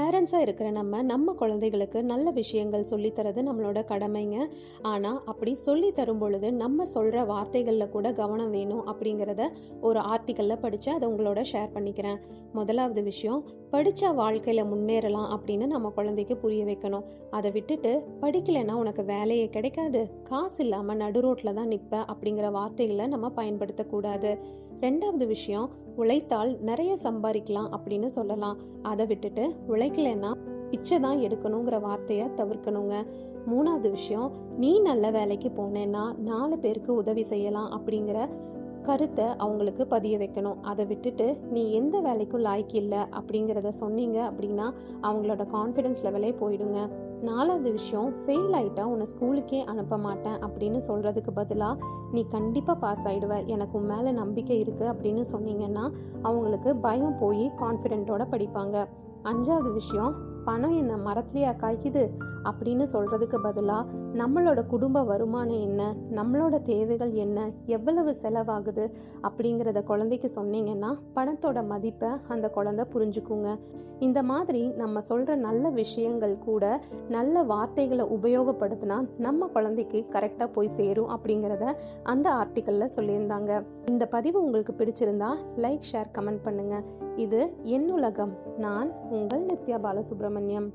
பேரண்ட்ஸாக இருக்கிற நம்ம குழந்தைகளுக்கு நல்ல விஷயங்கள் சொல்லித்தரது நம்மளோட கடமைங்க. ஆனால் அப்படி சொல்லி தரும் பொழுது நம்ம சொல்கிற வார்த்தைகளில் கூட கவனம் வேணும் அப்படிங்கிறத ஒரு ஆர்டிக்கலில் படித்து அதை உங்களோட ஷேர் பண்ணிக்கிறேன். முதலாவது விஷயம், படித்தா வாழ்க்கையில் முன்னேறலாம் அப்படின்னு நம்ம குழந்தைக்கு புரிய வைக்கணும். அதை விட்டுட்டு படிக்கலைன்னா உனக்கு வேலையே கிடைக்காது, காசு இல்லாமல் நடு ரோட்டில் தான் நிற்ப அப்படிங்கிற வார்த்தைகளை நம்ம பயன்படுத்தக்கூடாது. ரெண்டாவது விஷயம், உழைத்தால் நிறைய சம்பாதிக்கலாம் அப்படின்னு சொல்லலாம். அதை விட்டுட்டு உழைக்கலைன்னா பிச்சை தான் எடுக்கணுங்கிற வார்த்தையை தவிர்க்கணுங்க. மூணாவது விஷயம், நீ நல்ல வேலைக்கு போனேன்னா 4 பேருக்கு உதவி செய்யலாம் அப்படிங்கிற கருத்தை அவங்களுக்கு பதிய வைக்கணும். அதை விட்டுட்டு நீ எந்த வேலைக்கும் லாய்க்கு இல்லை அப்படிங்கிறத சொன்னீங்க அப்படின்னா அவங்களோட கான்ஃபிடென்ஸ் லெவலே போயிடுங்க. நாலாவது விஷயம், ஃபெயில் ஆகிட்டா உன்னை ஸ்கூலுக்கே அனுப்ப மாட்டேன் அப்படின்னு சொல்கிறதுக்கு பதிலாக நீ கண்டிப்பாக பாஸ் ஆகிடுவ, எனக்கு உன் மேலே நம்பிக்கை இருக்குது அப்படின்னு சொன்னீங்கன்னா அவங்களுக்கு பயம் போய் கான்ஃபிடென்ட்டோட படிப்பாங்க. அஞ்சாவது விஷயம், பணம் என்ன மரத்துலையா காய்க்குது அப்படின்னு சொல்கிறதுக்கு பதிலாக நம்மளோட குடும்ப வருமானம் என்ன, நம்மளோட தேவைகள் என்ன, எவ்வளவு செலவாகுது அப்படிங்கிறத குழந்தைக்கு சொன்னீங்கன்னா பணத்தோட மதிப்பை அந்த குழந்தை புரிஞ்சுக்குங்க. இந்த மாதிரி நம்ம சொல்கிற நல்ல விஷயங்கள் கூட நல்ல வார்த்தைகளை உபயோகப்படுத்தினா நம்ம குழந்தைக்கு கரெக்டாக போய் சேரும் அப்படிங்கிறத அந்த ஆர்டிக்கலில் சொல்லியிருந்தாங்க. இந்த பதிவு உங்களுக்கு பிடிச்சிருந்தா லைக், ஷேர், கமெண்ட் பண்ணுங்கள். இது என் உலகம். நான் உங்கள் நித்யா பாலசுப்ரமணியம்.